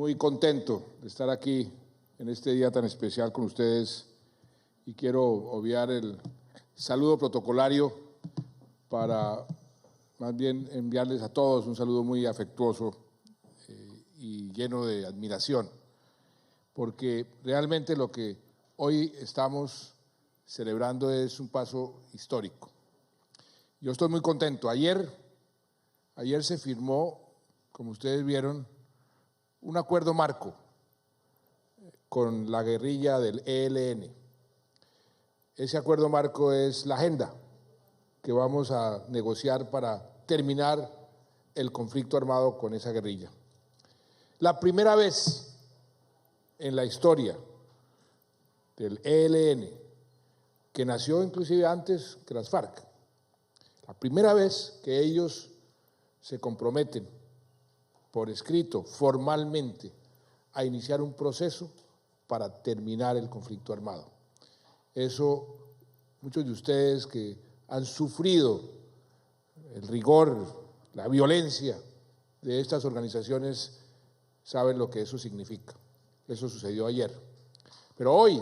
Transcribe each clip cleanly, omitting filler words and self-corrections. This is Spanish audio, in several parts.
muy contento de estar aquí en este día tan especial con ustedes y quiero obviar el saludo protocolario para más bien enviarles a todos un saludo muy afectuoso y lleno de admiración, porque realmente lo que hoy estamos celebrando es un paso histórico. Yo estoy muy contento. Ayer se firmó, como ustedes vieron, un acuerdo marco con la guerrilla del ELN. Ese acuerdo marco es la agenda que vamos a negociar para terminar el conflicto armado con esa guerrilla. La primera vez en la historia del ELN, que nació inclusive antes que las FARC, la primera vez que ellos se comprometen por escrito, formalmente, a iniciar un proceso para terminar el conflicto armado. Eso, muchos de ustedes que han sufrido el rigor, la violencia de estas organizaciones, saben lo que eso significa. Eso sucedió ayer. Pero hoy,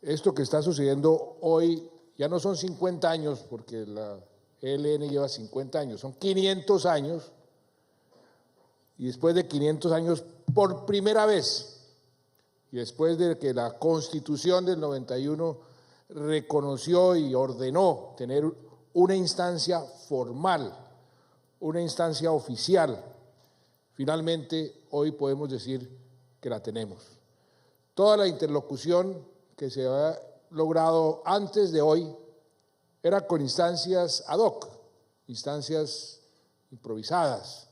esto que está sucediendo hoy, ya no son 50 años, porque la ELN lleva 50 años, son 500 años, y después de 500 años, por primera vez, y después de que la Constitución del 91 reconoció y ordenó tener una instancia formal, una instancia oficial, finalmente hoy podemos decir que la tenemos. Toda la interlocución que se ha logrado antes de hoy era con instancias ad hoc, instancias improvisadas,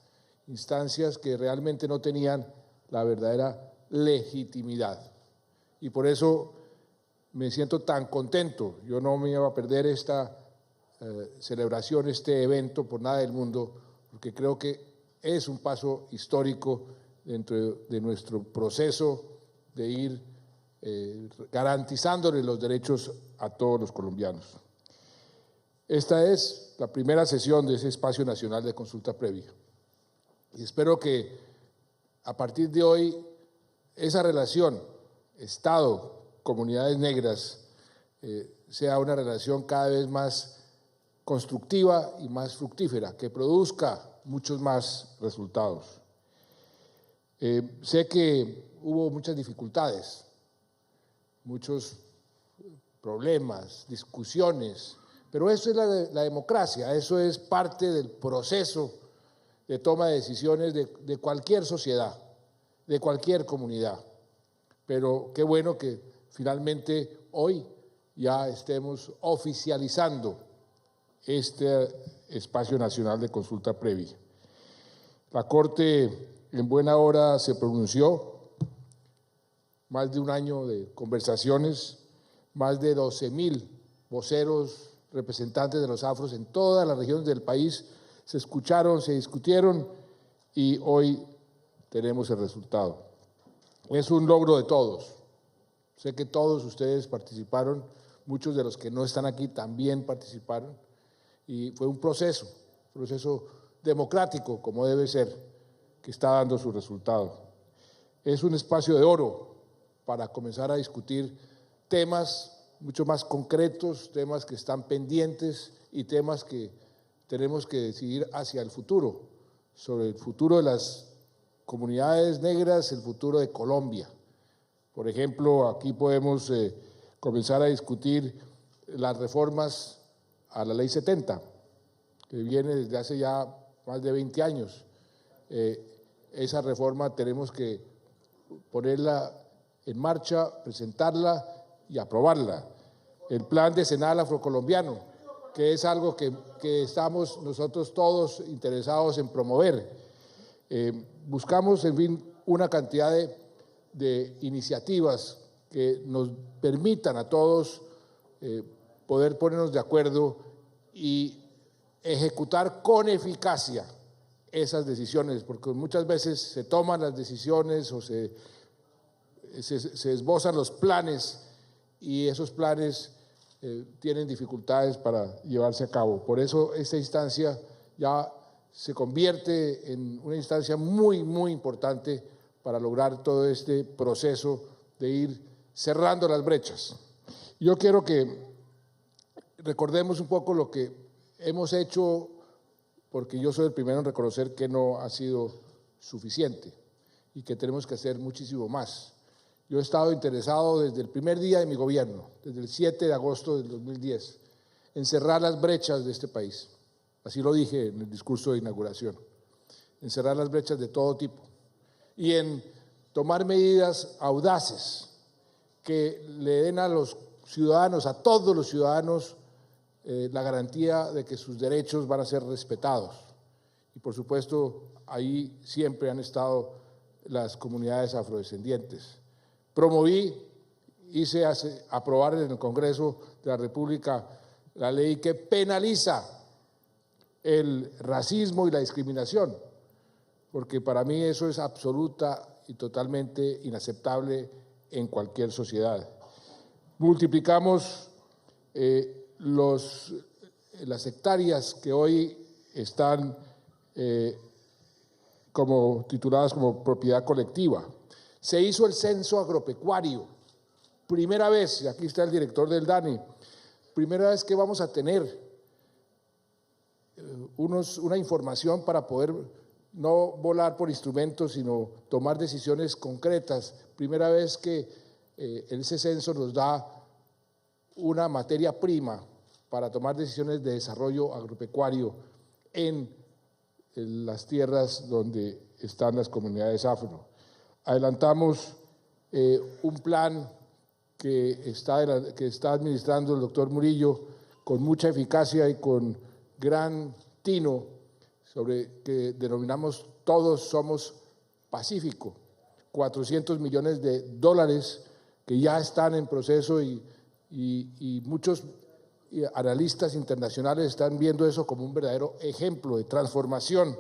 instancias que realmente no tenían la verdadera legitimidad. Y por eso me siento tan contento. Yo no me iba a perder esta celebración, este evento por nada del mundo, porque creo que es un paso histórico dentro de nuestro proceso de ir garantizándole los derechos a todos los colombianos. Esta es la primera sesión de ese espacio nacional de consulta previa. Y espero que a partir de hoy esa relación Estado-comunidades negras sea una relación cada vez más constructiva y más fructífera, que produzca muchos más resultados. Sé que hubo muchas dificultades, muchos problemas, discusiones, pero eso es la democracia, eso es parte del proceso de toma de decisiones de cualquier sociedad, de cualquier comunidad. Pero qué bueno que finalmente hoy ya estemos oficializando este espacio nacional de consulta previa. La Corte en buena hora se pronunció, más de un año de conversaciones, más de 12.000 voceros, representantes de los afros en todas las regiones del país se escucharon, se discutieron y hoy tenemos el resultado. Es un logro de todos. Sé que todos ustedes participaron, muchos de los que no están aquí también participaron y fue un proceso democrático como debe ser, que está dando su resultado. Es un espacio de oro para comenzar a discutir temas mucho más concretos, temas que están pendientes y temas que tenemos que decidir hacia el futuro, sobre el futuro de las comunidades negras, el futuro de Colombia. Por ejemplo, aquí podemos comenzar a discutir las reformas a la Ley 70, que viene desde hace ya más de 20 años. Esa reforma tenemos que ponerla en marcha, presentarla y aprobarla. El plan decenal afrocolombiano, que es algo que estamos nosotros todos interesados en promover. Buscamos, en fin, una cantidad de iniciativas que nos permitan a todos poder ponernos de acuerdo y ejecutar con eficacia esas decisiones, porque muchas veces se toman las decisiones o se esbozan los planes y esos planes tienen dificultades para llevarse a cabo. Por eso esta instancia ya se convierte en una instancia muy, muy importante para lograr todo este proceso de ir cerrando las brechas. Yo quiero que recordemos un poco lo que hemos hecho, porque yo soy el primero en reconocer que no ha sido suficiente y que tenemos que hacer muchísimo más. Yo he estado interesado desde el primer día de mi gobierno, desde el 7 de agosto del 2010, en cerrar las brechas de este país. Así lo dije en el discurso de inauguración, en cerrar las brechas de todo tipo y en tomar medidas audaces que le den a los ciudadanos, a todos los ciudadanos, la garantía de que sus derechos van a ser respetados. Y por supuesto, ahí siempre han estado las comunidades afrodescendientes. Promoví, hice aprobar en el Congreso de la República la ley que penaliza el racismo y la discriminación, porque para mí eso es absoluta y totalmente inaceptable en cualquier sociedad. Multiplicamos las hectáreas que hoy están como tituladas como propiedad colectiva. Se hizo el censo agropecuario, primera vez, y aquí está el director del DANE, primera vez que vamos a tener una información para poder no volar por instrumentos, sino tomar decisiones concretas. Primera vez que ese censo nos da una materia prima para tomar decisiones de desarrollo agropecuario en las tierras donde están las comunidades afro. Adelantamos un plan que está administrando el doctor Murillo con mucha eficacia y con gran tino, sobre que denominamos Todos Somos Pacífico, 400 millones de dólares que ya están en proceso y muchos analistas internacionales están viendo eso como un verdadero ejemplo de transformación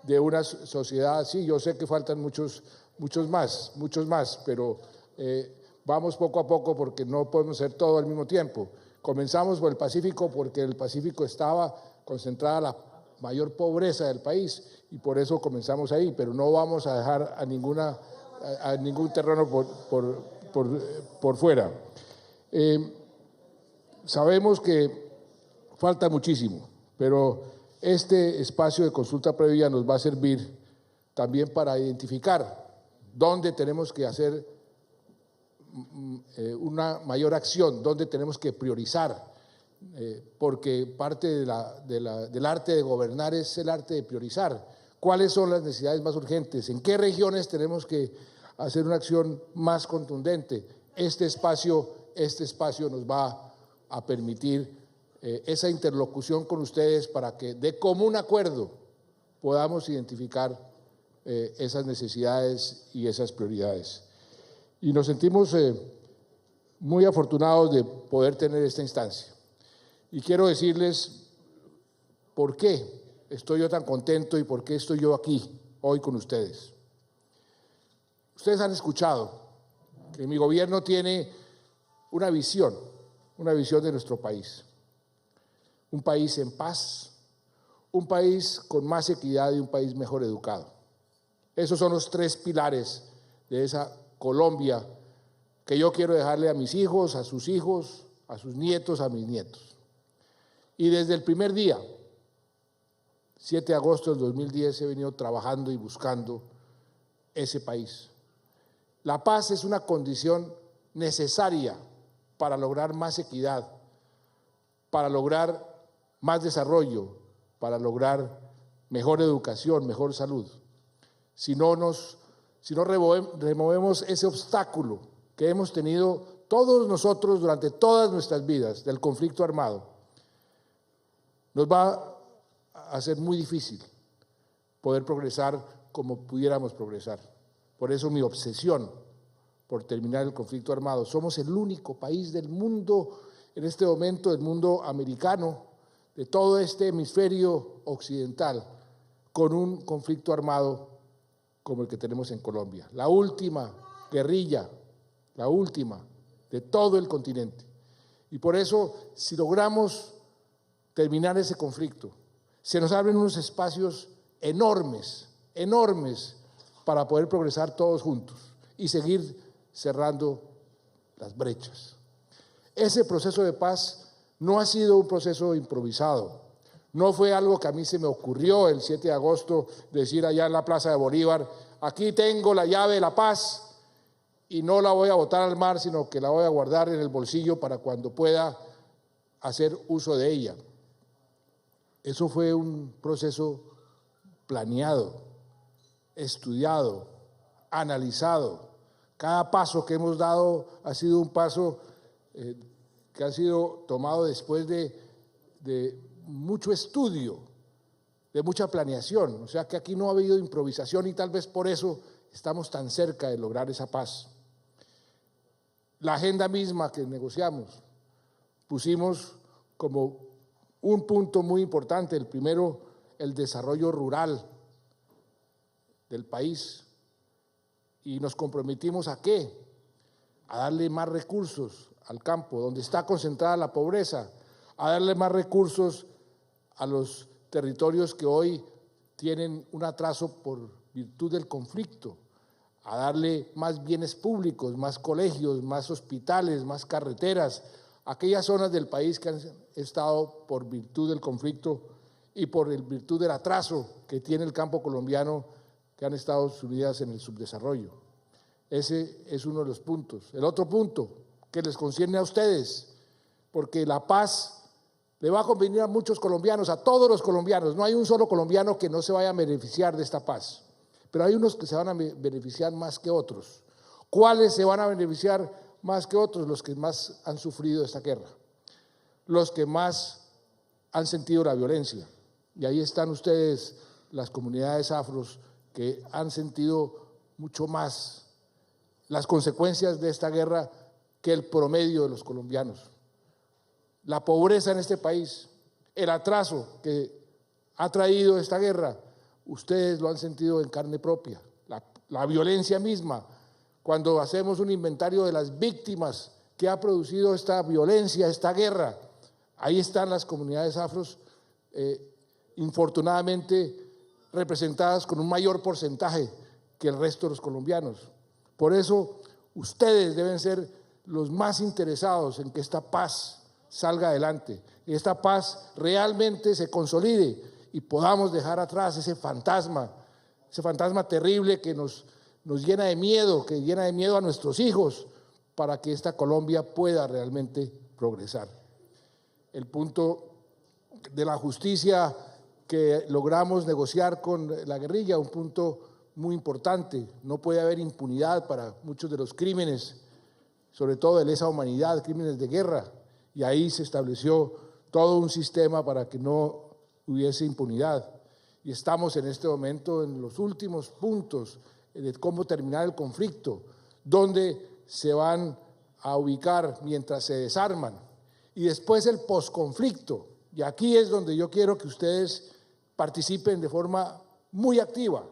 de una sociedad. Sí, yo sé que faltan muchos más, pero vamos poco a poco porque no podemos hacer todo al mismo tiempo. Comenzamos por el Pacífico porque en el Pacífico estaba concentrada la mayor pobreza del país y por eso comenzamos ahí, pero no vamos a dejar a ningún terreno por fuera. Sabemos que falta muchísimo, pero este espacio de consulta previa nos va a servir también para identificar dónde tenemos que hacer una mayor acción, dónde tenemos que priorizar, porque parte del arte de gobernar es el arte de priorizar. ¿Cuáles son las necesidades más urgentes? ¿En qué regiones tenemos que hacer una acción más contundente? Este espacio nos va a permitir esa interlocución con ustedes para que de común acuerdo podamos identificar esas necesidades y esas prioridades. Y nos sentimos muy afortunados de poder tener esta instancia. Y quiero decirles por qué estoy yo tan contento y por qué estoy yo aquí hoy con ustedes. Ustedes han escuchado que mi gobierno tiene una visión de nuestro país. Un país en paz, un país con más equidad y un país mejor educado. Esos son los tres pilares de esa Colombia que yo quiero dejarle a mis hijos, a sus nietos, a mis nietos. Y desde el primer día, 7 de agosto del 2010, he venido trabajando y buscando ese país. La paz es una condición necesaria para lograr más equidad, para lograr más desarrollo, para lograr mejor educación, mejor salud. Si no removemos ese obstáculo que hemos tenido todos nosotros durante todas nuestras vidas del conflicto armado, nos va a ser muy difícil poder progresar como pudiéramos progresar. Por eso mi obsesión por terminar el conflicto armado. Somos el único país del mundo, en este momento del mundo americano, de todo este hemisferio occidental, con un conflicto armado como el que tenemos en Colombia. La última guerrilla, la última de todo el continente. Y por eso, si logramos terminar ese conflicto, se nos abren unos espacios enormes para poder progresar todos juntos y seguir cerrando las brechas. Ese proceso de paz no ha sido un proceso improvisado. No fue algo que a mí se me ocurrió el 7 de agosto decir allá en la Plaza de Bolívar, aquí tengo la llave de la paz y no la voy a botar al mar, sino que la voy a guardar en el bolsillo para cuando pueda hacer uso de ella. Eso fue un proceso planeado, estudiado, analizado. Cada paso que hemos dado ha sido un paso que ha sido tomado después de mucho estudio, de mucha planeación. O sea que aquí no ha habido improvisación y tal vez por eso estamos tan cerca de lograr esa paz. La agenda misma que negociamos, pusimos como un punto muy importante, el primero, el desarrollo rural del país. Y nos comprometimos ¿a qué? A darle más recursos al campo, donde está concentrada la pobreza, a darle más recursos a los territorios que hoy tienen un atraso por virtud del conflicto, a darle más bienes públicos, más colegios, más hospitales, más carreteras, aquellas zonas del país que han estado por virtud del conflicto y por virtud del atraso que tiene el campo colombiano, que han estado sumidas en el subdesarrollo. Ese es uno de los puntos. El otro punto que les concierne a ustedes, porque la paz le va a convenir a muchos colombianos, a todos los colombianos. No hay un solo colombiano que no se vaya a beneficiar de esta paz, pero hay unos que se van a beneficiar más que otros. ¿Cuáles se van a beneficiar más que otros? Los que más han sufrido esta guerra, los que más han sentido la violencia. Y ahí están ustedes, las comunidades afros, que han sentido mucho más las consecuencias de esta guerra que el promedio de los colombianos. La pobreza en este país, el atraso que ha traído esta guerra, ustedes lo han sentido en carne propia. La violencia misma, cuando hacemos un inventario de las víctimas que ha producido esta violencia, esta guerra, ahí están las comunidades afros, infortunadamente representadas con un mayor porcentaje que el resto de los colombianos. Por eso ustedes deben ser los más interesados en que esta paz salga adelante, y esta paz realmente se consolide y podamos dejar atrás ese fantasma terrible que nos llena de miedo, que llena de miedo a nuestros hijos, para que esta Colombia pueda realmente progresar. El punto de la justicia que logramos negociar con la guerrilla, un punto muy importante. No puede haber impunidad para muchos de los crímenes, sobre todo de lesa humanidad, crímenes de guerra, y ahí se estableció todo un sistema para que no hubiese impunidad. Y estamos en este momento en los últimos puntos de cómo terminar el conflicto, donde se van a ubicar mientras se desarman, y después el posconflicto. Y aquí es donde yo quiero que ustedes participen de forma muy activa,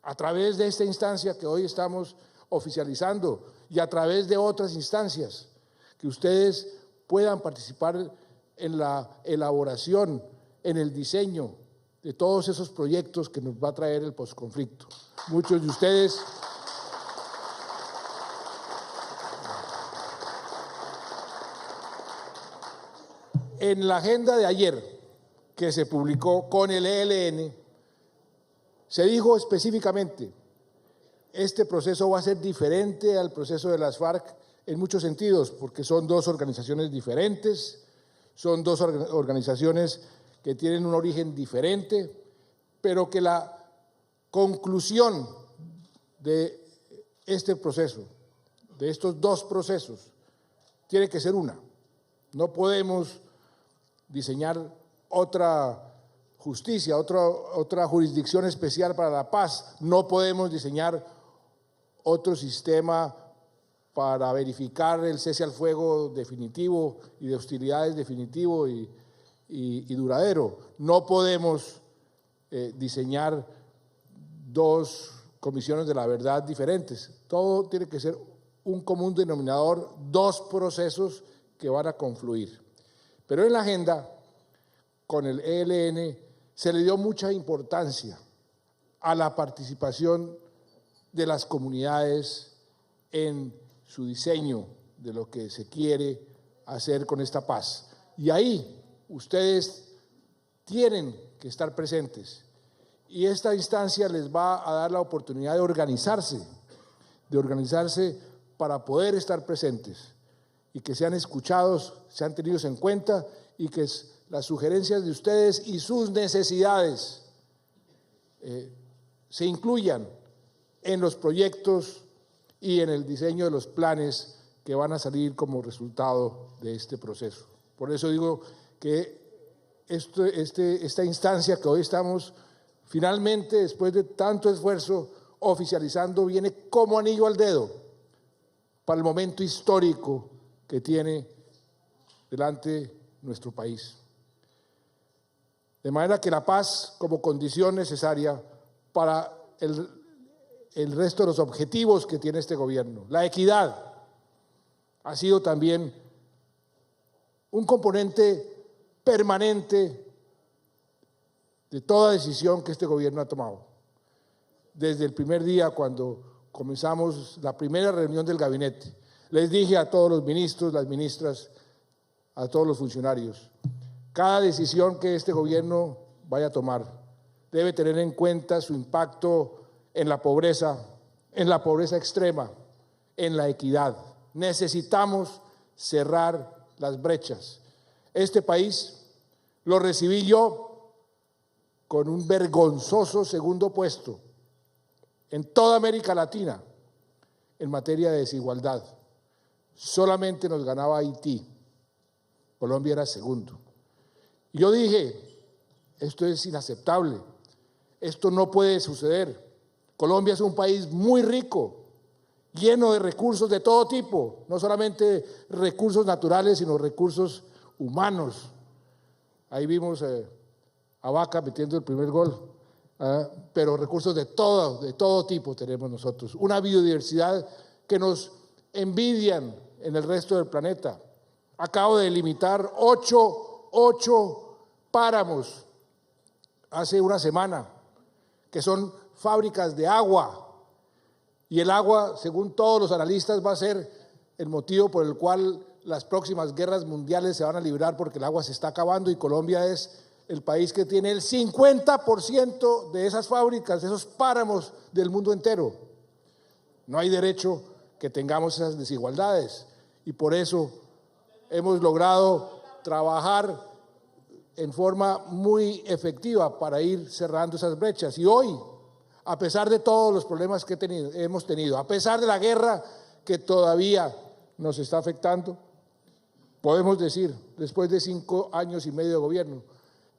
a través de esta instancia que hoy estamos oficializando y a través de otras instancias, que ustedes puedan participar en la elaboración, en el diseño de todos esos proyectos que nos va a traer el posconflicto. Muchos de ustedes en la agenda de ayer que se publicó con el ELN, se dijo específicamente, este proceso va a ser diferente al proceso de las FARC en muchos sentidos, porque son dos organizaciones diferentes, son dos organizaciones que tienen un origen diferente, pero que la conclusión de este proceso, de estos dos procesos, tiene que ser una. No podemos diseñar otra justicia, otra jurisdicción especial para la paz. No podemos diseñar otro sistema para verificar el cese al fuego definitivo y de hostilidades definitivo y duradero. No podemos diseñar dos comisiones de la verdad diferentes. Todo tiene que ser un común denominador, dos procesos que van a confluir. Pero en la agenda, con el ELN, se le dio mucha importancia a la participación de las comunidades en su diseño de lo que se quiere hacer con esta paz. Y ahí ustedes tienen que estar presentes. Y esta instancia les va a dar la oportunidad de organizarse para poder estar presentes y que sean escuchados, sean tenidos en cuenta y que las sugerencias de ustedes y sus necesidades se incluyan en los proyectos y en el diseño de los planes que van a salir como resultado de este proceso. Por eso digo que esta instancia que hoy estamos finalmente, después de tanto esfuerzo, oficializando, viene como anillo al dedo para el momento histórico que tiene delante nuestro país. De manera que la paz como condición necesaria para el resto de los objetivos que tiene este gobierno. La equidad ha sido también un componente permanente de toda decisión que este gobierno ha tomado. Desde el primer día, cuando comenzamos la primera reunión del gabinete, les dije a todos los ministros, las ministras, a todos los funcionarios, cada decisión que este gobierno vaya a tomar debe tener en cuenta su impacto en la pobreza extrema, en la equidad. Necesitamos cerrar las brechas. Este país lo recibí yo con un vergonzoso segundo puesto en toda América Latina en materia de desigualdad. Solamente nos ganaba Haití. Colombia era segundo. Y yo dije, esto es inaceptable, esto no puede suceder. Colombia es un país muy rico, lleno de recursos de todo tipo, no solamente recursos naturales, sino recursos humanos. Ahí vimos a Vaca metiendo el primer gol, pero recursos de todo tipo tenemos nosotros. Una biodiversidad que nos envidian en el resto del planeta. Acabo de delimitar ocho páramos hace una semana, que son fábricas de agua. Y el agua, según todos los analistas, va a ser el motivo por el cual las próximas guerras mundiales se van a librar, porque el agua se está acabando y Colombia es el país que tiene el 50% de esas fábricas, de esos páramos del mundo entero. No hay derecho que tengamos esas desigualdades y por eso hemos logrado trabajar en forma muy efectiva para ir cerrando esas brechas. Y hoy, a pesar de todos los problemas que hemos tenido, a pesar de la guerra que todavía nos está afectando, podemos decir, después de 5 años y medio de gobierno,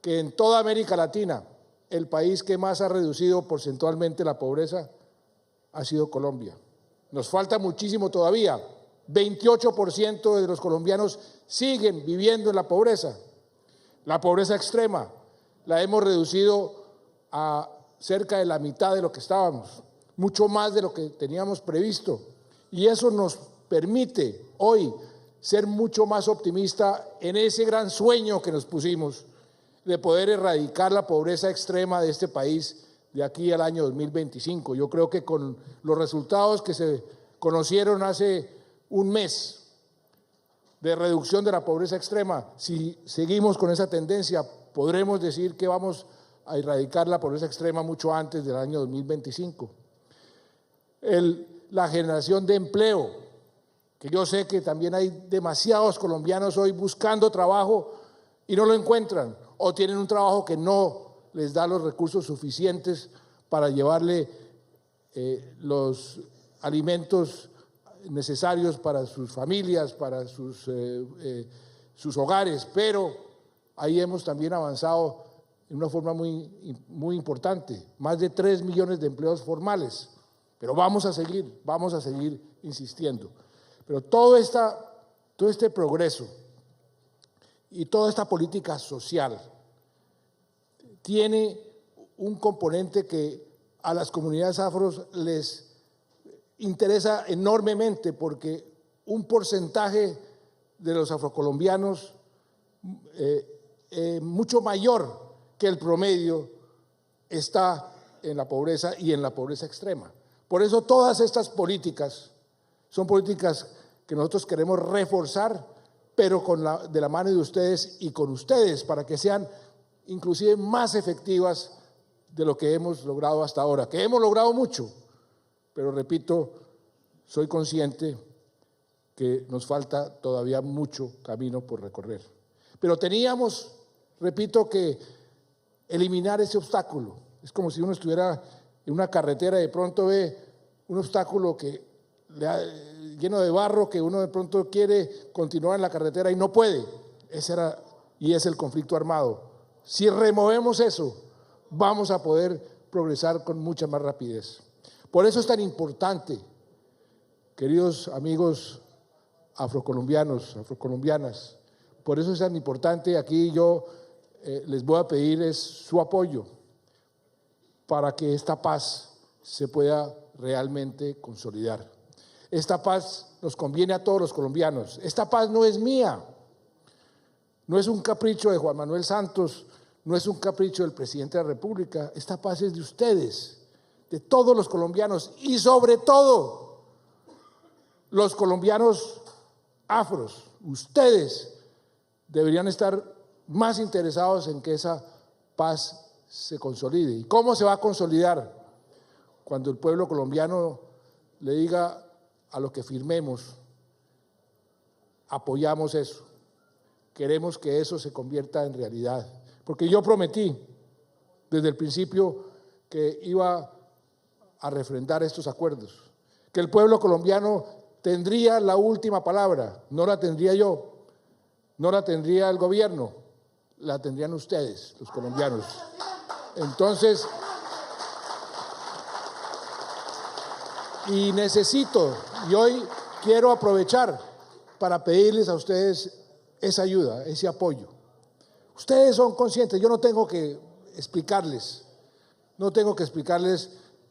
que en toda América Latina, el país que más ha reducido porcentualmente la pobreza ha sido Colombia. Nos falta muchísimo todavía. 28% de los colombianos siguen viviendo en la pobreza. La pobreza extrema la hemos reducido a cerca de la mitad de lo que estábamos, mucho más de lo que teníamos previsto. Y eso nos permite hoy ser mucho más optimista en ese gran sueño que nos pusimos de poder erradicar la pobreza extrema de este país de aquí al año 2025. Yo creo que con los resultados que se conocieron hace un mes de reducción de la pobreza extrema, si seguimos con esa tendencia, podremos decir que vamos a erradicar la pobreza extrema mucho antes del año 2025. La generación de empleo, que yo sé que también hay demasiados colombianos hoy buscando trabajo y no lo encuentran, o tienen un trabajo que no les da los recursos suficientes para llevarle los alimentos necesarios para sus familias, para sus hogares, pero ahí hemos también avanzado en una forma muy importante, más de 3 millones de empleos formales, pero vamos a seguir insistiendo. Pero todo este progreso y toda esta política social tiene un componente que a las comunidades afros les interesa enormemente, porque un porcentaje de los afrocolombianos mucho mayor que el promedio está en la pobreza y en la pobreza extrema. Por eso todas estas políticas son políticas que nosotros queremos reforzar, pero de la mano de ustedes y con ustedes, para que sean inclusive más efectivas de lo que hemos logrado hasta ahora, que hemos logrado mucho, pero repito, soy consciente que nos falta todavía mucho camino por recorrer. Pero teníamos, repito, que eliminar ese obstáculo. Es como si uno estuviera en una carretera y de pronto ve un obstáculo lleno de barro, que uno de pronto quiere continuar en la carretera y no puede. Y es el conflicto armado. Si removemos eso, vamos a poder progresar con mucha más rapidez. Por eso es tan importante, queridos amigos afrocolombianos, afrocolombianas, por eso es tan importante, aquí yo les voy a pedir es su apoyo para que esta paz se pueda realmente consolidar. Esta paz nos conviene a todos los colombianos. Esta paz no es mía, no es un capricho de Juan Manuel Santos, no es un capricho del presidente de la República. Esta paz es de ustedes, de todos los colombianos y sobre todo los colombianos afros. Ustedes deberían estar más interesados en que esa paz se consolide. ¿Y cómo se va a consolidar? Cuando el pueblo colombiano le diga a lo que firmemos, apoyamos eso, queremos que eso se convierta en realidad. Porque yo prometí desde el principio que iba a refrendar estos acuerdos, que el pueblo colombiano tendría la última palabra, no la tendría yo, no la tendría el gobierno, la tendrían ustedes, los colombianos. Entonces, y hoy quiero aprovechar para pedirles a ustedes esa ayuda, ese apoyo. Ustedes son conscientes, yo no tengo que explicarles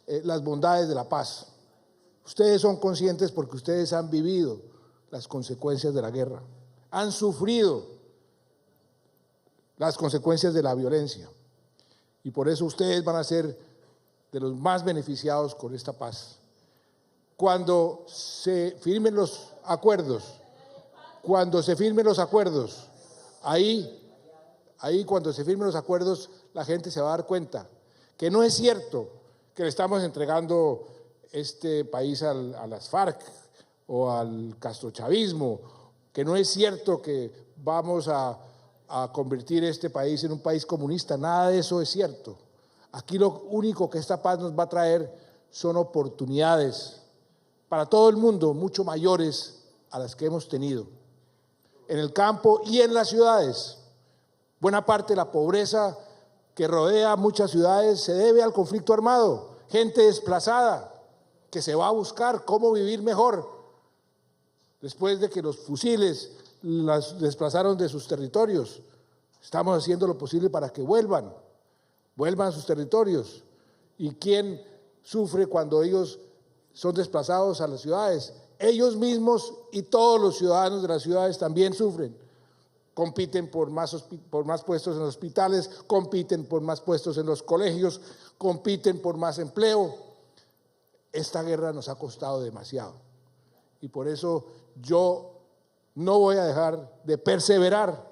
las bondades de la paz. Ustedes son conscientes porque ustedes han vivido las consecuencias de la guerra, han sufrido las consecuencias de la violencia y por eso ustedes van a ser de los más beneficiados con esta paz. Cuando se firmen los acuerdos, ahí cuando se firmen los acuerdos, la gente se va a dar cuenta que no es cierto que le estamos entregando este país a las FARC o al castrochavismo, que no es cierto que vamos a convertir este país en un país comunista. Nada de eso es cierto. Aquí lo único que esta paz nos va a traer son oportunidades para todo el mundo, mucho mayores a las que hemos tenido en el campo y en las ciudades. Buena parte de la pobreza que rodea muchas ciudades se debe al conflicto armado. Gente desplazada que se va a buscar cómo vivir mejor después de que los fusiles las desplazaron de sus territorios. Estamos haciendo lo posible para que vuelvan a sus territorios. ¿Y quién sufre cuando ellos son desplazados a las ciudades? Ellos mismos y todos los ciudadanos de las ciudades también sufren. Compiten por más puestos en los hospitales, compiten por más puestos en los colegios, compiten por más empleo. Esta guerra nos ha costado demasiado y por eso yo no voy a dejar de perseverar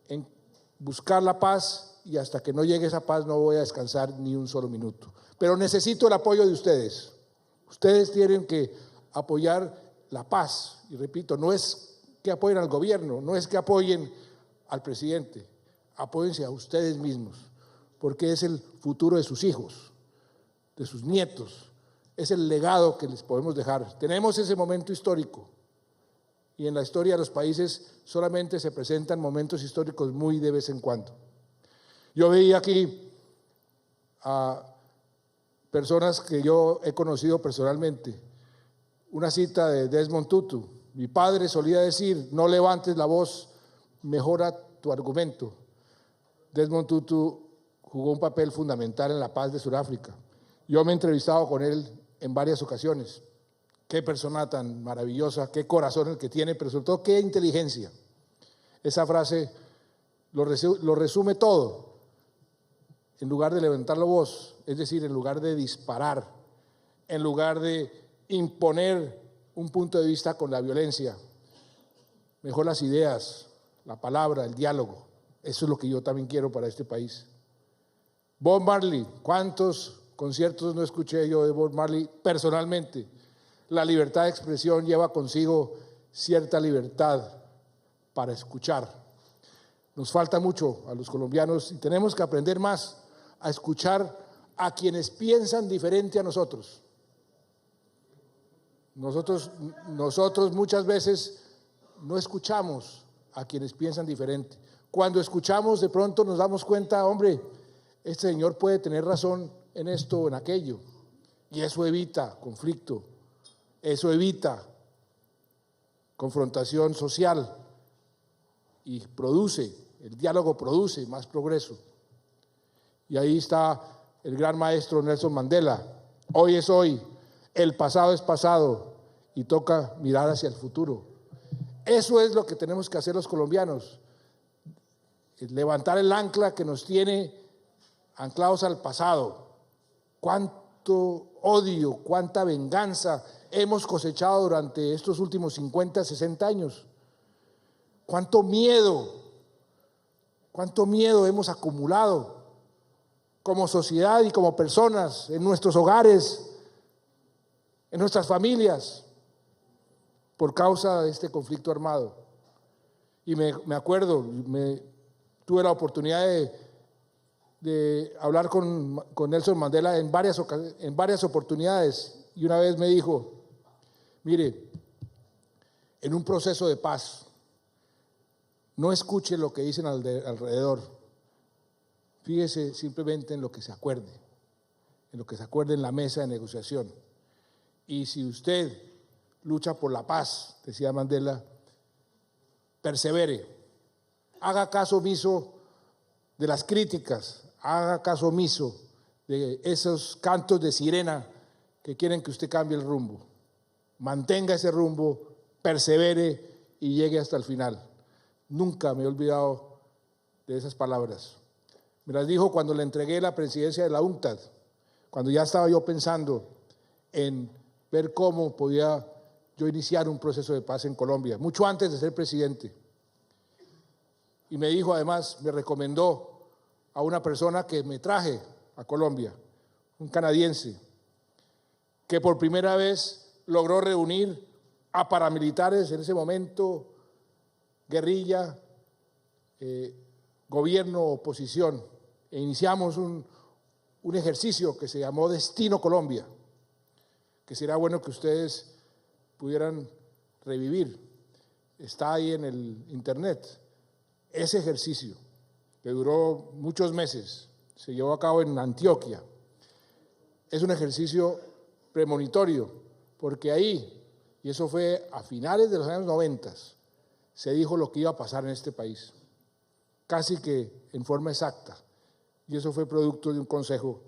en buscar la paz y hasta que no llegue esa paz no voy a descansar ni un solo minuto. Pero necesito el apoyo de ustedes. Ustedes tienen que apoyar la paz y repito, no es que apoyen al gobierno, no es que apoyen al presidente, apóyense a ustedes mismos, porque es el futuro de sus hijos, de sus nietos, es el legado que les podemos dejar. Tenemos ese momento histórico y en la historia de los países solamente se presentan momentos históricos muy de vez en cuando. Yo veía aquí a personas que yo he conocido personalmente, una cita de Desmond Tutu. Mi padre solía decir, no levantes la voz, mejora tu argumento. Desmond Tutu jugó un papel fundamental en la paz de Sudáfrica. Yo me he entrevistado con él en varias ocasiones. Qué persona tan maravillosa, qué corazón el que tiene, pero sobre todo qué inteligencia. Esa frase lo resume todo. En lugar de levantar la voz, es decir, en lugar de disparar, en lugar de imponer un punto de vista con la violencia. Mejor las ideas, la palabra, el diálogo. Eso es lo que yo también quiero para este país. Bob Marley, ¿cuántos conciertos no escuché yo de Bob Marley personalmente? La libertad de expresión lleva consigo cierta libertad para escuchar. Nos falta mucho a los colombianos y tenemos que aprender más a escuchar a quienes piensan diferente a nosotros. Nosotros muchas veces no escuchamos a quienes piensan diferente. Cuando escuchamos, de pronto nos damos cuenta, hombre, este señor puede tener razón en esto o en aquello. Y eso evita conflicto, eso evita confrontación social y el diálogo produce más progreso. Y ahí está el gran maestro Nelson Mandela. Hoy es hoy, el pasado es pasado y toca mirar hacia el futuro. Eso es lo que tenemos que hacer los colombianos, levantar el ancla que nos tiene anclados al pasado. Cuánto odio, cuánta venganza hemos cosechado durante estos últimos 50, 60 años. Cuánto miedo hemos acumulado como sociedad y como personas en nuestros hogares, en nuestras familias, por causa de este conflicto armado. Y me acuerdo, tuve la oportunidad de hablar con Nelson Mandela en varias oportunidades, y una vez me dijo, mire, en un proceso de paz, no escuche lo que dicen alrededor, fíjese simplemente en lo que se acuerde, en la mesa de negociación. Y si usted lucha por la paz, decía Mandela, persevere, haga caso omiso de las críticas, haga caso omiso de esos cantos de sirena que quieren que usted cambie el rumbo. Mantenga ese rumbo, persevere y llegue hasta el final. Nunca me he olvidado de esas palabras. Me las dijo cuando le entregué la presidencia de la UNCTAD, cuando ya estaba yo pensando en ver cómo podía yo iniciar un proceso de paz en Colombia, mucho antes de ser presidente. Y me dijo, además, me recomendó a una persona que me traje a Colombia, un canadiense, que por primera vez logró reunir a paramilitares en ese momento, guerrilla, gobierno, oposición, e iniciamos un ejercicio que se llamó Destino Colombia, que será bueno que ustedes pudieran revivir. Está ahí en el internet. Ese ejercicio, que duró muchos meses, se llevó a cabo en Antioquia. Es un ejercicio premonitorio, porque ahí, y eso fue a finales de los años 90, se dijo lo que iba a pasar en este país, casi que en forma exacta. Y eso fue producto de un consejo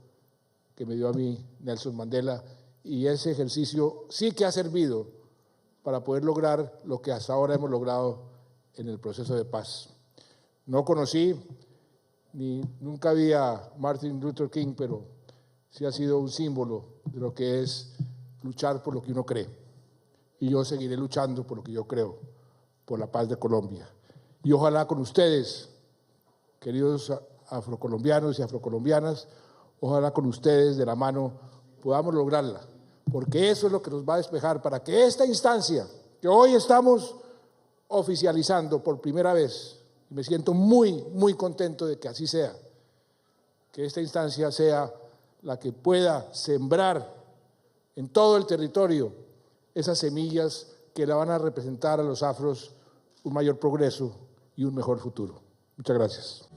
que me dio a mí Nelson Mandela, y ese ejercicio sí que ha servido para poder lograr lo que hasta ahora hemos logrado en el proceso de paz. No conocí, nunca vi a Martin Luther King, pero sí ha sido un símbolo de lo que es luchar por lo que uno cree. Y yo seguiré luchando por lo que yo creo, por la paz de Colombia. Y ojalá con ustedes, queridos afrocolombianos y afrocolombianas, ojalá con ustedes de la mano podamos lograrla, porque eso es lo que nos va a despejar para que esta instancia que hoy estamos oficializando por primera vez, y me siento muy, muy contento de que así sea, que esta instancia sea la que pueda sembrar en todo el territorio esas semillas que la van a representar a los afros un mayor progreso y un mejor futuro. Muchas gracias.